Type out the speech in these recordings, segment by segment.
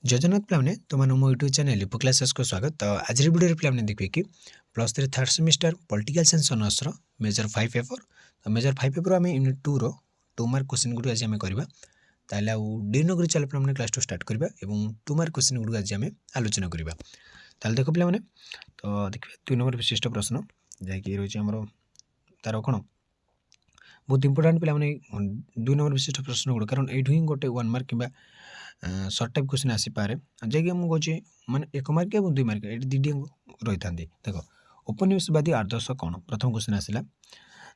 जजनाथ प्लाने तुम मो YouTube channel lipo classes को स्वागत। तो आज वीडियो प्लाने देखिए कि +3 third semester political science honours major 5 paper. तो मेजर 5 पेपर आम यूनिट 2 रो 2 मार्क क्वेश्चन गुड आज आम करवा ताले डी नगरी चल पे क्लास टू स्टार्ट करवा और 2 मार्क क्वेश्चन गुड आज आम आलोचना करवा। ताले देखो पे तो देखिए 2 नंबर विशिष्ट प्रश्न जैकि रही आमर तार कौन बहुत इंपोर्टाट पे 2 नंबर विशिष्ट प्रश्न गुड़ कारण ये गोटे 1 मार्क कि सर्ट टाइप क्वेश्चन आसीपे जैकि मुझे माने 1 मार्क और 2 मार्क ये दीदी रही था। देख उपनिवेशवादी आदर्श कौन प्रथम क्वेश्चन आसला।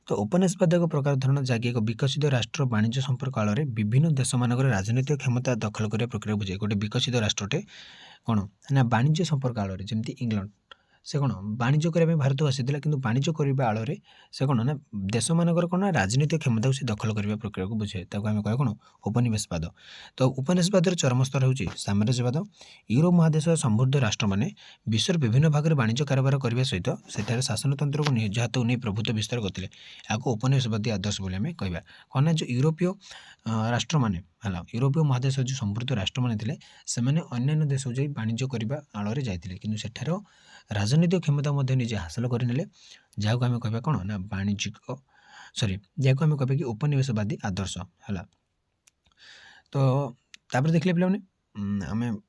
तो उपनिवेशवाद एक प्रकार धारणा जहाँकि एक विकसित राष्ट्र वाणिज्य संपर्क काल में विभिन्न देश मानक राजनीतिक क्षमता दखल करने प्रक्रिया बुझे गोटे विकसित राष्ट्रटे कौन ना वाणिज्य संपर्क आड़ में जमी इंग्लैंड से कौन वाणिज्य करने भारत को आसाला कि वाणिज्य करने आड़ से कौन ना देश मानकर कौन राजनीतिक क्षमता को से दखल करने प्रक्रिया को बुझे आम कह कौन उपनिवेशवाद। तो उपनिवेशवाद चरम स्तर होची साम्राज्यवाद। यूरोप महादेश समृद्ध राष्ट्र माने विश्वर विभिन्न भाग में वाणिज्य कारोबार करने सहित सेठारे शासनतंत्र को निज हाथ नहीं प्रभुत्व विस्तार करते या उपनिवेशवादी आदर्श बोली आम कह कौन जो यूरोपीय राष्ट्र माने है यूरोपीय महादेश जो समृद्ध राष्ट्र माने थे से अन्य देश जाई वाणिज्य करने आड़ जाते कि सेठार राजनीतिक क्षमता निजे हासिल करने जहाँ को आम कह कौन ना वाणिज्यिक सॉरी जहाँ को आम कह कि उपनिवेशवादी आदर्श है। तो तापर देखले पे आम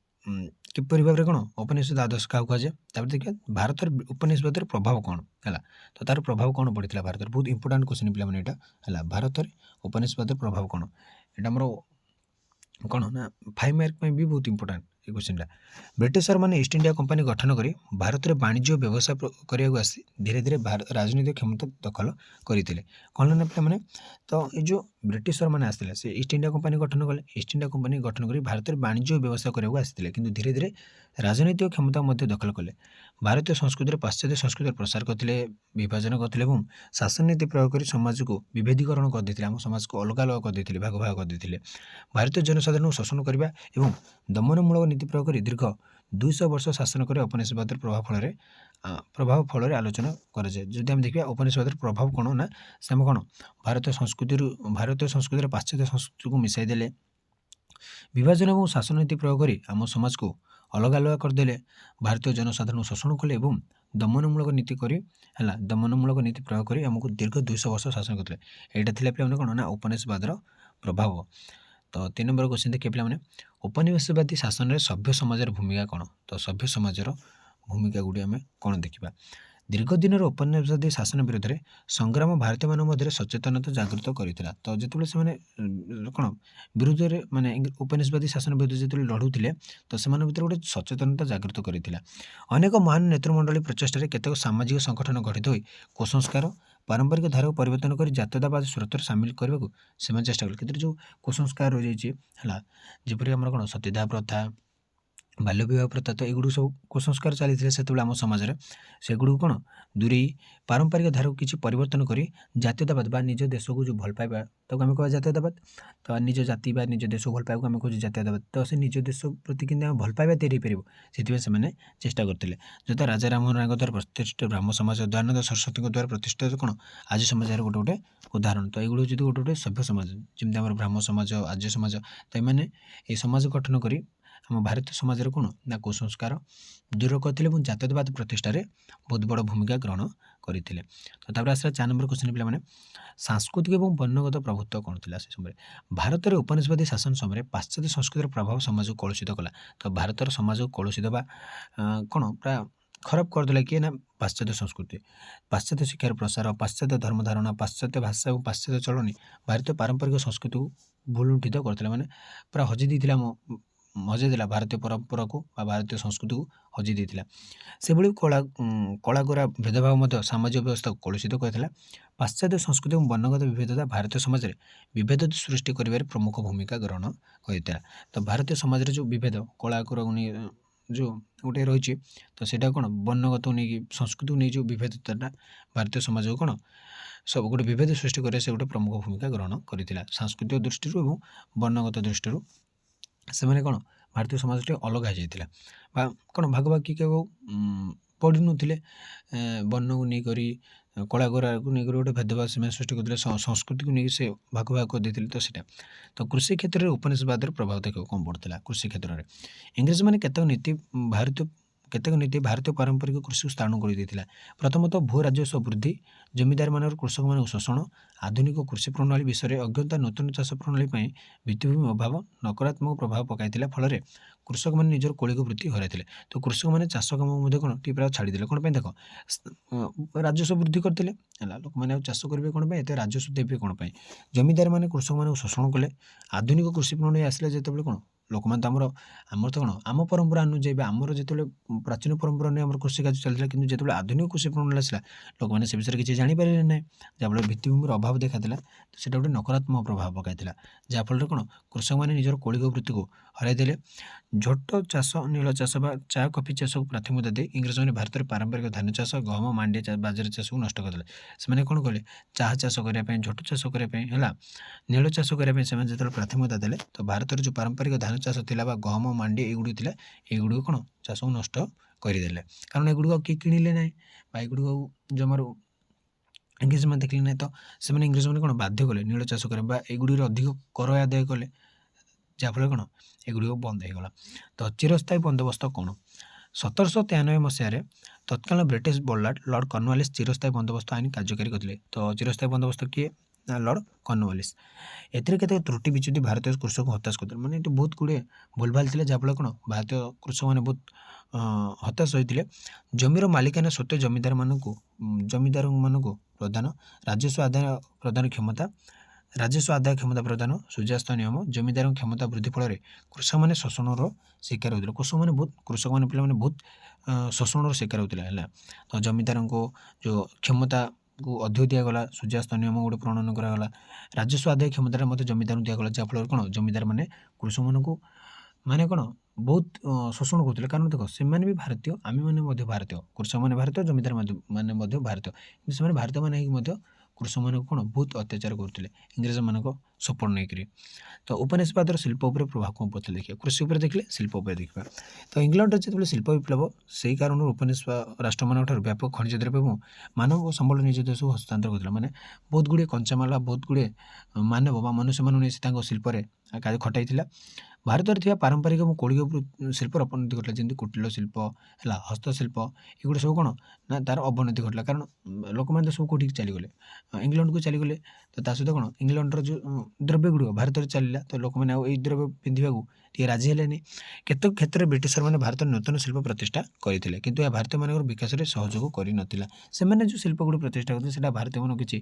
किपर भाव में कौन उपनिवेशवाद आदर्श क्या कहुए देखिए भारत उपनिवेशवाद प्रभाव कौन है। तो तार प्रभाव कौन पड़ता भारत बहुत इंपोर्टाट क्वेश्चन पे यहाँ है भारत उपनिवेशवाद प्रभाव कौन यहाँ आमर कौन ना 5 मार्क भी बहुत इंपोर्टाट ये क्वेश्चन। ब्रिटिशर मैंने ईस्ट इंडिया कंपनी गठन कर भारत में वाणिज्य व्यवसाय करने आसी धीरे धीरे राजनीतिक क्षमता दखल करते कौन ना पे तो ये जो ब्रिटिशर मैंने आसते से ईस्ट इंडिया कंपनी गठन कले ईस्ट इंडिया कंपनी गठन कर भारत में वाणिज्य व्यवसाय करने आसते कि धीरे धीरे राजनीतिक क्षमता दखल कले भारतीय संस्कृति पाश्चात्य संस्कृति प्रसार करते विभाजन करते शासन नीति प्रयोग कर समाज को विभेदीकरण करते आम समाज को अलग अलग करते भाग भाग करते भारतीय जनसाधारण को शोषण करने और दमनमूलक नीति प्रयोग कर दीर्घ 200 वर्ष शासन कर उपनिवेशवाद प्रभाव फल आलोचना कराए। जदि आम देखा उपनिवेशवाद प्रभाव कौन ना से आम कौन भारतीय संस्कृति पाश्चात्य संस्कृति को मिसाई देले विभाजन और शासन नीति प्रयोग कर आम समाज को अलग अलग करदे भारतीय जनसाधारण शोषण कले दमनमूलक नीति है दमनमूलक नीति प्रयोग कर आमको दीर्घ 200 वर्ष शासन करते यहाँ पे कौन ना उपनिवेशवाद प्रभाव। तो 3 नंबर क्वेश्चन देखिए पे उपनिवेशवादी शासन में सभ्य समाजर भूमिका कौन। तो सभ्य समाजर भूमिका गुड़ी आम कौन देखा दीर्घ दिन उपनिवेशवादी शासन विरोध में संग्राम भारतीय मान मध्य सचेतनता जागृत करता। तो जिते से कौन विरोध में माने उपनिवेशवादी शासन विरोध जो लड़ुले तो से भर गोटे सचेतनता जागृत करता। अनेक महान नेतृमंडली प्रचेषा केतक सामाजिक संगठन गठित हो कुसंस्कार पारंपरिक धारा को परिवर्तन कर जातीयतावाद स्रोत सामिल करने को से चेष्टा कले जो कुसंस्कार रही है जपरी आम कौन सतीदाह प्रथा बाल्य विवाह प्रथा तो एगुड़ सब कुसंस्कार चली से आम समाज में सेगुड़ कौन दूरे पारंपरिक धारा को किसी परिवर्तन कर जातीयतावाद बा निज देश को जो भल पाइबा तो आम कह जातीयतावाद तो निज जाति बा निज देश को भल पाइबा आम कहे जातीयतावाद तो से निज देश प्रति कि भल पाइबा तैयारी पार से चेष्टा करते जो राजा राममोहन राय द्वारा प्रतिष्ठित ब्राह्म समाज दयानंद सरस्वती द्वारा प्रतिष्ठित कौन आज समाज गोटे गोटे उदाहरण। तो ये गोटे गोटे सभ्य समाज जमी आम ब्राह्म समाज आज समाज तो ये समाज गठन कर आम भारतीय समाज कौन ना कुसंस्कार दूर करते जातीयतावाद प्रतिष्ठा बहुत बड़ भूमिका ग्रहण करते। तो आसला 4 नंबर क्वेश्चन पे सांस्कृतिक और वर्णगत प्रभुत्व कौन थी से समय भारत में उपनिवेशवादी शासन समय पाश्चात्य संस्कृतिर प्रभाव समाज को कलुषित कला। तो भारत समाज को कलुषित बा कौन प्राय खराब करदेला किए ना पाश्चात्य संस्कृति पाश्चात्य शिक्षार प्रसार पाश्चात्य धर्म धारणा पाश्चात्य भाषा और पाश्चात्य चलनी भारतीय पारंपरिक संस्कृति को भूलुंठित करते माने पूरा हजि देला हजै देला भारतीय परंपरा को भारतीय संस्कृति को हजि देला से भली कला गोरा भेदभाव सामाजिक व्यवस्था को कलुषित करता। पाश्चात्य संस्कृति और वर्णगत विविधता भारतीय समाज में विभेद सृष्टि कर प्रमुख भूमिका ग्रहण करता। तो भारतीय समाज जो विभेद कला जो गोटे रही तो सेटा कौन वर्णगत नहीं संस्कृति नहीं जो विभेदता भारतीय समाज को कौन सब गोटे विभेद सृष्टि कर गोटे प्रमुख भूमिका ग्रहण करता सांस्कृतिक दृष्टि और वर्णगत दृष्टि से कौन भारतीय समाज अलग हो जाता कौन भाग भाग कि पढ़ी नुले वर्ण को नहीं କଳା ଗୋରାକୁ ନେଇକରି ଗୋଟେ ଭେଦଭାବ ସେମାନେ ସୃଷ୍ଟି କରୁଥିଲେ, ସଂସ୍କୃତିକୁ ନେଇକି ସେ ଭାଗ ଭାଗ କରିଦେଇଥିଲେ। ତ ସେଇଟା ତ କୃଷି କ୍ଷେତ୍ରରେ ଉପନିବେଶବାଦର ପ୍ରଭାବ ଦେଖିବାକୁ କମ୍ ପଡ଼ୁଥିଲା କୃଷି କ୍ଷେତ୍ରରେ। ଇଂରେଜମାନେ କେତେକ ନୀତି ଭାରତୀୟ ପାରମ୍ପରିକ କୃଷିକୁ ସ୍ଥାନ କରିଦେଇଥିଲା। ପ୍ରଥମତଃ ଭୂ ରାଜସ୍ୱ ବୃଦ୍ଧି, ଜମିଦାରମାନଙ୍କର କୃଷକମାନଙ୍କୁ ଶୋଷଣ, ଆଧୁନିକ କୃଷି ପ୍ରଣାଳୀ ବିଷୟରେ ଅଜ୍ଞତା, ନୂତନ ଚାଷ ପ୍ରଣାଳୀ ପାଇଁ ଭିତ୍ତିଭୂମି ଅଭାବ ନକାରାତ୍ମକ ପ୍ରଭାବ ପକାଇଥିଲା। ଫଳରେ କୃଷକମାନେ ନିଜର କୌଳିକ ବୃତ୍ତି ହରାଇଥିଲେ। ତ କୃଷକମାନେ ଚାଷ କାମ ମଧ୍ୟ କ'ଣ ଟିକେ ପ୍ରାୟ ଛାଡ଼ିଦେଲେ। କ'ଣ ପାଇଁ? ଦେଖ, ରାଜସ୍ୱ ବୃଦ୍ଧି କରିଥିଲେ ହେଲା, ଲୋକମାନେ ଆଉ ଚାଷ କରିବେ କ'ଣ ପାଇଁ? ଏତେ ରାଜସ୍ୱ ଦେବେ କ'ଣ ପାଇଁ? ଜମିଦାରମାନେ କୃଷକମାନଙ୍କୁ ଶୋଷଣ କଲେ। ଆଧୁନିକ କୃଷି ପ୍ରଣାଳୀ ଆସିଲେ ଯେତେବେଳେ କ'ଣ, ଲୋକମାନେ ତ ଆମର ତ କ'ଣ ଆମ ପରମ୍ପରା ଅନୁଯାୟୀ ବା ଆମର ଯେତେବେଳେ ପ୍ରାଚୀନ ପରମ୍ପରା ନେଇ ଆମର କୃଷି କାର୍ଯ୍ୟ ଚାଲିଥିଲା, କିନ୍ତୁ ଯେତେବେଳେ ଆଧୁନିକ କୃଷି ପ୍ରଣାଳୀ ଆସିଲା ଲୋକମାନେ ସେ ବିଷୟରେ କିଛି ଜାଣିପାରିଲେ ନାହିଁ। ଯାହାଫଳରେ ଭିତ୍ତିଭୂମିର ଅଭାବ ଦେଖାଥିଲା। ତ ସେଇଟା ଗୋଟେ ନକାରାତ୍ମକ ପ୍ରଭାବ ପକାଇଥିଲା। ଯାହାଫଳରେ କ'ଣ, କୃଷକମାନେ ନିଜର କୌଳିକ ବୃତ୍ତିକୁ ହରାଇ ଦେଲେ। ଝୋଟ ଚାଷ, ନୀଳ ଚାଷ ବା ଚା କଫି ଚାଷକୁ ପ୍ରାଥମିକତା ଦେଇ ଇଂରେଜମାନେ ଭାରତରେ ପାରମ୍ପରିକ ଧାନ ଚାଷ, ଗହମ, ମାଣ୍ଡିଆ, ବାଜରା ଚାଷକୁ ନଷ୍ଟ କରିଦେଲେ। ସେମାନେ କ'ଣ କଲେ, ଚାହା ଚାଷ କରିବା ପାଇଁ, ଝୋଟ ଚାଷ କରିବା ପାଇଁ ହେଲା, ନୀଳ ଚାଷ କରିବା ପାଇଁ ସେମାନେ ଯେତେବେଳେ ପ୍ରାଥମିକତା ଦେଲେ, ତ ଭାରତରେ ଯେଉଁ ପାରମ୍ପରିକ ଧାନ ଚାଷ ଥିଲା ବା ଗହମ, ମାଣ୍ଡିଆ ଏଗୁଡ଼ିକ ଥିଲା, ଏଗୁଡ଼ିକ କ'ଣ ଚାଷକୁ ନଷ୍ଟ କରିଦେଲେ। କାରଣ ଏଗୁଡ଼ିକ ଆଉ କିଏ କିଣିଲେ ନାହିଁ ବା ଏଗୁଡ଼ିକ ଆଉ ଜମାରୁ ଇଂରେଜମାନେ ଦେଖିଲେ ନାହିଁ। ତ ସେମାନେ ଇଂରେଜମାନେ କ'ଣ ବାଧ୍ୟ କଲେ ନୀଳ ଚାଷ କରିବା ବା ଏଗୁଡ଼ିକରେ ଅଧିକ କର ଆଦାୟ କଲେ। ଯାହାଫଳରେ କ'ଣ ଏଗୁଡ଼ିକ ବନ୍ଦ ହୋଇଗଲା। ତ ଚିରସ୍ଥାୟୀ ବନ୍ଦୋବସ୍ତ କ'ଣ? 1793 ମସିହାରେ ତତ୍କାଳୀନ ବ୍ରିଟିଶ ଲର୍ଡ଼ କର୍ଣ୍ଣୱାଲିସ୍ ଚିରସ୍ଥାୟୀ ବନ୍ଦୋବସ୍ତ ଆଇନ କାର୍ଯ୍ୟକାରୀ କରିଥିଲେ। ତ ଚିରସ୍ଥାୟୀ ବନ୍ଦୋବସ୍ତ କିଏ? ନା ଲର୍ଡ଼ କର୍ଣ୍ଣୱାଲିସ୍। ଏଥିରେ କେତେକ ତ୍ରୁଟି ବିଚ୍ୟୁତି ଭାରତୀୟ କୃଷକଙ୍କୁ ହତାଶ କରିଥିଲେ। ମାନେ ଏଠି ବହୁତ ଗୁଡ଼ିଏ ଭୁଲଭାଲ ଥିଲେ, ଯାହାଫଳରେ କ'ଣ ଭାରତୀୟ କୃଷକମାନେ ବହୁତ ହତାଶ ହୋଇଥିଲେ। ଜମିର ମାଲିକାନା ସତ୍ତ୍ୱେ ଜମିଦାରମାନଙ୍କୁ ପ୍ରଦାନ, ରାଜସ୍ୱ ଆଦାୟ କ୍ଷମତା ପ୍ରଦାନ, ସୂର୍ଯ୍ୟାସ୍ତ ନିୟମ, ଜମିଦାରଙ୍କ କ୍ଷମତା ବୃଦ୍ଧି ଫଳରେ କୃଷକମାନେ ଶୋଷଣର ଶିକାର ହେଉଥିଲେ। ପିଲାମାନେ ବହୁତ ଶୋଷଣର ଶିକାର ହେଉଥିଲେ ହେଲା। ତ ଜମିଦାରଙ୍କୁ ଯେଉଁ କ୍ଷମତାକୁ ଅଧିକ ଦିଆଗଲା, ସୂର୍ଯ୍ୟାସ୍ତ ନିୟମ ଗୋଟେ ପ୍ରଣୟନ କରାଗଲା, ରାଜସ୍ୱ ଆଦାୟ କ୍ଷମତାଟା ମଧ୍ୟ ଜମିଦାରଙ୍କୁ ଦିଆଗଲା। ଯାହାଫଳରେ କ'ଣ ଜମିଦାରମାନେ କୃଷକମାନଙ୍କୁ ମାନେ କ'ଣ ବହୁତ ଶୋଷଣ କରୁଥିଲେ। କାରଣ ଦେଖ, ସେମାନେ ବି ଭାରତୀୟ, ଆମେମାନେ ମଧ୍ୟ ଭାରତୀୟ, କୃଷକମାନେ ଭାରତୀୟ, ଜମିଦାର ମାନେ ମଧ୍ୟ ଭାରତୀୟ, କିନ୍ତୁ ସେମାନେ ଭାରତୀୟମାନେ ହେଇକି ମଧ୍ୟ କୃଷକମାନଙ୍କୁ କ'ଣ ବହୁତ ଅତ୍ୟାଚାର କରୁଥିଲେ ଇଂରେଜମାନଙ୍କ ସପୋର୍ଟ ନେଇକରି। ତ ଉପନିବେଶବାଦର ଶିଳ୍ପ ଉପରେ ପ୍ରଭାବ କ'ଣ ପଡ଼ୁଥିଲା ଦେଖିବା। କୃଷି ଉପରେ ଦେଖିଲେ, ଶିଳ୍ପ ଉପରେ ଦେଖିବା। ତ ଇଂଲଣ୍ଡରେ ଯେତେବେଳେ ଶିଳ୍ପ ବିପ୍ଳବ, ସେହି କାରଣରୁ ଉପନିବେଶ ରାଷ୍ଟ୍ରମାନଙ୍କଠାରୁ ବ୍ୟାପକ ଖଣିଜ ଦ୍ରବ୍ୟ ଏବଂ ମାନବ ସମ୍ବଳ ନିଜ ଦେଶକୁ ହସ୍ତାନ୍ତର କରୁଥିଲା। ମାନେ ବହୁତ ଗୁଡ଼ିଏ କଞ୍ଚାମାଲ, ବହୁତ ଗୁଡ଼ିଏ ମାନବ ବା ମନୁଷ୍ୟମାନଙ୍କୁ ନେଇ ସେ ତାଙ୍କ ଶିଳ୍ପରେ ଖଟାଇଥିଲା। ଭାରତରେ ଥିବା ପାରମ୍ପରିକ ଏବଂ କୌଳିକ ଶିଳ୍ପର ଅବନତି ଘଟିଲା। ଯେମିତି କୁଟିଳ ଶିଳ୍ପ ହେଲା, ହସ୍ତଶିଳ୍ପ, ଏଗୁଡ଼ା ସବୁ କ'ଣ ନା ତା'ର ଅବନତି ଘଟିଲା। କାରଣ ଲୋକମାନେ ତ ସବୁ କେଉଁଠିକି ଚାଲିଗଲେ, ଇଂଲଣ୍ଡକୁ ଚାଲିଗଲେ। ତ ତା ସହିତ କ'ଣ ଇଂଲଣ୍ଡର ଯେଉଁ ଦ୍ରବ୍ୟ ଗୁଡ଼ିକ ଭାରତରେ ଚାଲିଲା, ତ ଲୋକମାନେ ଆଉ ଏଇ ଦ୍ରବ୍ୟ ପିନ୍ଧିବାକୁ ଟିକେ ରାଜି ହେଲେନି। କେତେକ କ୍ଷେତ୍ରରେ ବ୍ରିଟିଶରମାନେ ଭାରତରେ ନୂତନ ଶିଳ୍ପ ପ୍ରତିଷ୍ଠା କରିଥିଲେ, କିନ୍ତୁ ଏହା ଭାରତୀୟମାନଙ୍କର ବିକାଶରେ ସହଯୋଗ କରିନଥିଲା। ସେମାନେ ଯେଉଁ ଶିଳ୍ପ ଗୁଡ଼ିକ ପ୍ରତିଷ୍ଠା କରିଥିଲେ ସେଇଟା ଭାରତୀୟମାନଙ୍କୁ କିଛି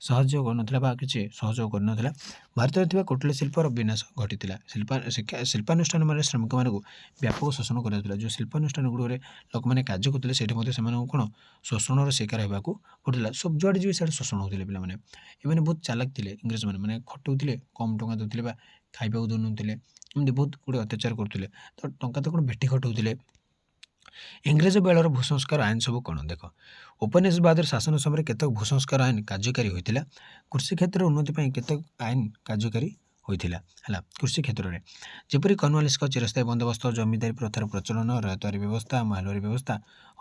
ସାହାଯ୍ୟ କରିନଥିଲା ବା କିଛି ସହଯୋଗ କରିନଥିଲା। ଭାରତରେ ଥିବା କୁଟିଳ ଶିଳ୍ପର ବିନାଶ ଘଟିଥିଲା। ଶିଳ୍ପାନୁଷ୍ଠାନମାନେ ଶ୍ରମିକମାନଙ୍କୁ ବ୍ୟାପକ ଶୋଷଣ କରାଯାଉଥିଲା। ଯେଉଁ ଶିଳ୍ପାନୁଷ୍ଠାନ ଗୁଡ଼ିକରେ ଲୋକମାନେ କାର୍ଯ୍ୟ କରୁଥିଲେ, ସେଇଠି ମଧ୍ୟ ସେମାନଙ୍କୁ କ'ଣ ଶୋଷଣର ଶିକାର ହେବାକୁ ପଡ଼ୁଥିଲା। ସବୁ ଯୁଆଡ଼େ ଯିବେ ସିଆଡ଼େ ଶୋଷଣ ହେଉଥିଲେ ପିଲାମାନେ। ଏମାନେ ବହୁତ ଚାଲାକ ଥିଲେ ଇଂରେଜମାନେ, ମାନେ ଖଟଉଥିଲେ, କମ୍ ଟଙ୍କା ଦେଉଥିଲେ ବା ଖାଇବାକୁ ଦେଉନଥିଲେ, ଏମିତି ବହୁତ ଗୁଡ଼ିଏ ଅତ୍ୟାଚାର କରୁଥିଲେ। ତ ଟଙ୍କା ତ କ'ଣ ଭେଟି ଖଟଉଥିଲେ। ଇଂରେଜ ବେଳର ଭୂସଂସ୍କାର ଆଇନ ସବୁ କ'ଣ? ଦେଖ, ଉପନିବେଶବାଦର ଶାସନ ସମୟରେ କେତେକ ଭୂସଂସ୍କାର ଆଇନ କାର୍ଯ୍ୟକାରୀ ହୋଇଥିଲା। କୃଷି କ୍ଷେତ୍ରରେ ଉନ୍ନତି ପାଇଁ କେତେକ ଆଇନ କାର୍ଯ୍ୟକାରୀ ହୋଇଥିଲା ହେଲା। କୃଷି କ୍ଷେତ୍ରରେ ଯେପରି କର୍ଣ୍ଣୱାଲିସ୍‌ଙ୍କ ଚିରସ୍ଥାୟୀ ବନ୍ଦୋବସ୍ତ, ଜମିଦାରୀ ପ୍ରଥାର ପ୍ରଚଳନ, ରୟତୱାରୀ ବ୍ୟବସ୍ଥା, ମାଲୱାରୀ ବ୍ୟବସ୍ଥା,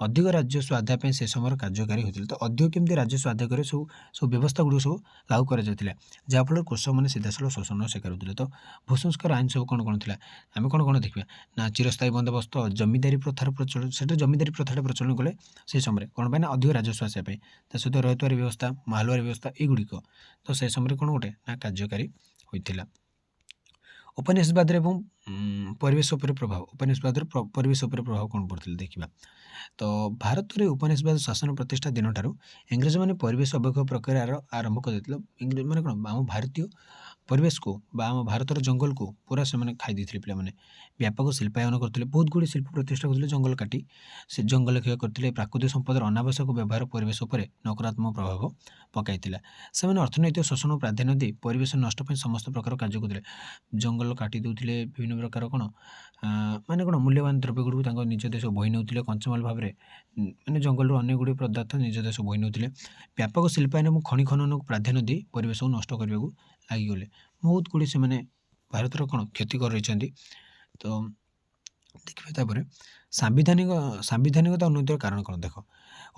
ଅଧିକ ରାଜସ୍ୱ ଆଦାୟ ପାଇଁ ସେ ସମୟରେ କାର୍ଯ୍ୟକାରୀ ହୋଇଥିଲା। ତ ଅଧିକ କେମିତି ରାଜସ୍ୱ ଆଦାୟ କରି ସବୁ ବ୍ୟବସ୍ଥା ଗୁଡ଼ିକ ସବୁ ଲାଗୁ କରାଯାଇଥିଲା, ଯାହାଫଳରେ କୃଷକମାନେ ସିଧାସଳଖ ଶୋଷଣର ଶିକାର ହେଉଥିଲେ। ତ ଭୂସଂସ୍କାର ଆଇନ ସବୁ କ'ଣ ଥିଲା, ଆମେ କ'ଣ ଦେଖିବା ନା ଚିରସ୍ଥାୟୀ ବନ୍ଦୋବସ୍ତ, ଜମିଦାରୀ ପ୍ରଥାର ପ୍ରଚଳନ। ସେଟା ଜମିଦାରୀ ପ୍ରଥାଟା ପ୍ରଚଳନ କଲେ ସେହି ସମୟରେ କ'ଣ ପାଇଁ ନା ଅଧିକ ରାଜସ୍ୱ ଆସିବା ପାଇଁ। ତା ସହିତ ରୟତୱାରୀ ବ୍ୟବସ୍ଥା, ମାଲୱାରୀ ବ୍ୟବସ୍ଥା ଏଗୁଡ଼ିକ ତ ସେ ସମୟରେ କ'ଣ ଗୋଟେ ନା କାର୍ଯ୍ୟକାରୀ ହୋଇଥିଲା। ଉପନିବେଶବାଦରେ ଏବଂ ପରିବେଶ ଉପରେ ପ୍ରଭାବ। ଉପନିବେଶବାଦର ପରିବେଶ ଉପରେ ପ୍ରଭାବ କ'ଣ ପଡ଼ୁଥିଲା ଦେଖିବା। ତ ଭାରତରେ ଉପନିବେଶବାଦ ଶାସନ ପ୍ରତିଷ୍ଠା ଦିନଠାରୁ ଇଂରେଜମାନେ ପରିବେଶ ଅବକ୍ଷୟ ପ୍ରକ୍ରିୟାର ଆରମ୍ଭ କରିଦେଇଥିଲେ। ଇଂରେଜମାନେ କ'ଣ ଆମ ଭାରତୀୟ ପରିବେଶକୁ ବା ଆମ ଭାରତର ଜଙ୍ଗଲକୁ ପୁରା ସେମାନେ ଖାଇ ଦେଇଥିଲେ। ପିଲାମାନେ ବ୍ୟାପକ ଶିଳ୍ପାୟନ କରୁଥିଲେ, ବହୁତ ଗୁଡ଼ିଏ ଶିଳ୍ପ ପ୍ରତିଷ୍ଠା କରୁଥିଲେ, ଜଙ୍ଗଲ କାଟି ସେ ଜଙ୍ଗଲ କ୍ଷୟ କରିଥିଲେ। ପ୍ରାକୃତିକ ସମ୍ପଦର ଅନାବଶ୍ୟକ ବ୍ୟବହାର ପରିବେଶ ଉପରେ ନକାରାତ୍ମକ ପ୍ରଭାବ ପକାଇଥିଲା। ସେମାନେ ଅର୍ଥନୈତିକ ଶୋଷଣ ପ୍ରାଧାନ୍ୟ ଦେଇ ପରିବେଶ ନଷ୍ଟ ପାଇଁ ସମସ୍ତ ପ୍ରକାର କାର୍ଯ୍ୟ କରୁଥିଲେ। ଜଙ୍ଗଲ କାଟି ଦେଉଥିଲେ, ବିଭିନ୍ନ ପ୍ରକାର କ'ଣ ମାନେ କ'ଣ ମୂଲ୍ୟବାନ ଦ୍ରବ୍ୟ ଗୁଡ଼ିକୁ ତାଙ୍କ ନିଜ ଦେଶ ବୋହି ନେଉଥିଲେ କଞ୍ଚାମାଲ ଭାବରେ। ମାନେ ଜଙ୍ଗଲରୁ ଅନେକ ଗୁଡ଼ିଏ ପଦାର୍ଥ ନିଜ ଦେଶ ବୋହି ନେଉଥିଲେ। ବ୍ୟାପକ ଶିଳ୍ପାୟନ ଏବଂ ଖଣି ଖନନକୁ ପ୍ରାଧାନ୍ୟ ଦେଇ ପରିବେଶକୁ ନଷ୍ଟ କରିବାକୁ ଲାଗିଗଲେ। ବହୁତ ଗୁଡ଼ିଏ ସେମାନେ ଭାରତର କ'ଣ କ୍ଷତି କରିଛନ୍ତି। ତ ଦେଖିବେ ତାପରେ ସାମ୍ବିଧାନିକତା ଉନ୍ନତିର କାରଣ କ'ଣ? ଦେଖ,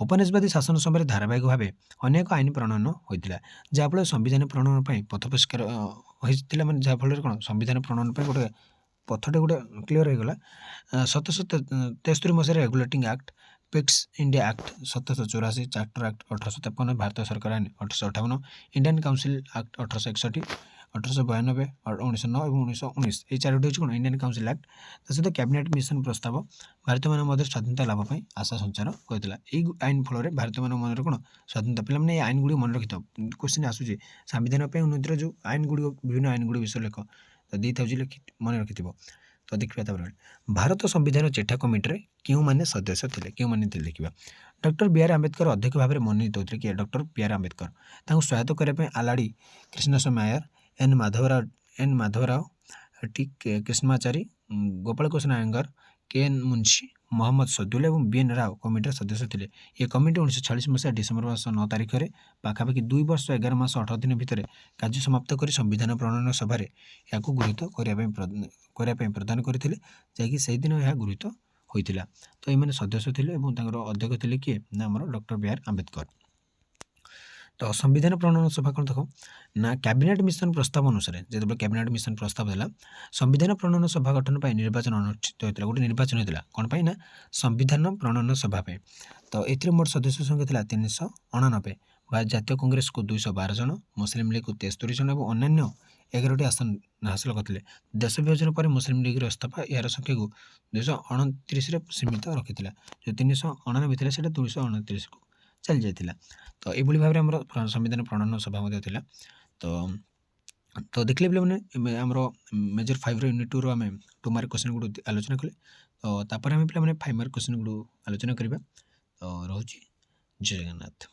उपनिवेशवादी शासन समय धारावाहिक भाव अनेक आईन प्रणयन होता जहाँफल संविधान प्रणयन पर पथ परिष्कार होता मैंने जहाँफल कौन संविधान प्रणयन पर गोटे पथटे गोटे क्लीयर हो गला 1773 मसीह regulating act Pitt's India act 1784 charter act 1853 Bharat सरकार आईन 1858 इंडियन काउंसिल एक्ट 1861 1892 और 1909 और 1919 ये चारोटी हूँ कौन इंडियन काउंसिल एक्ट सहित कैबिनेट मिशन प्रस्ताव भारतीय मान मध्य स्वाधीनता लाभ पर आशा संचार करता यही आईन फल भारतीय मान मन कौन स्वाधीनता पे मैंने आईन गुड़ी मन रखी क्वेश्चन आसूँ संविधान उन्नतिर जो आईन गुड़ी विभिन्न आईन गुड़ी विषय लेख तो दी था मन रखि तो देखिए भारत संविधान चिठा कमिटी क्यों माने सदस्य थे क्यों माने देखा डॉक्टर बी आर आंबेडकर अध्यक्ष भाव में मनोनीत होते कि डॉक्टर बी आर आंबेडकर सहायता करने आलाड़ी कृष्णस नायर एन माधवराव टी कृष्णमाचारी गोपाल कृष्ण अयंगर के एन मुंशी मोहम्मद सदुल और बी एन राव कमिटर सदस्य थे ये कमिटी 1940 मसीहा डिसेम्बर मास 9 तारिख में पाखापाखि 2 वर्ष 11 मास 18 दिन भितर कार्य समाप्त कर संविधान प्रणयन सभार या गृहीत करने प्रदान करते जैकि से दिन यह गृहीत होता तो ये सदस्य थे अध्यक्ष थे किए ना आम डॉक्टर बी आर आंबेडकर तो संविधान प्रणयन सभा कौन देख ना कैबिनेट मिशन प्रस्ताव अनुसार जो कैबिनेट मिशन प्रस्ताव है संविधान प्रणयन सभा गठन पर निर्वाचन अनुष्ठित होता गोटे निर्वाचन होता कौन पर ना संविधान प्रणयन सभा पे तो ये मोट सदस्य संख्या 399 जातीय कांग्रेस को 212 जन मुस्लिम लीग को 73 जन और अन्य 11टी आसन हासिल करते देश विभाजन पर मुस्लिम लीग इस्तीफा यार संख्या को 229 सीमित रखी जो 399 थे 229 को चली जाता तो ये भाव में संविधान प्रणयन सभा तो देखले पे आमर मेजर 5 यूनिट 2 रो आम 2 मार्क क्वेश्चन गुड़ आलोचना कले तो तापर आम पे 5 मार्क क्वेश्चन गुड़ आलोचना करवा तो रोचे जय जगन्नाथ।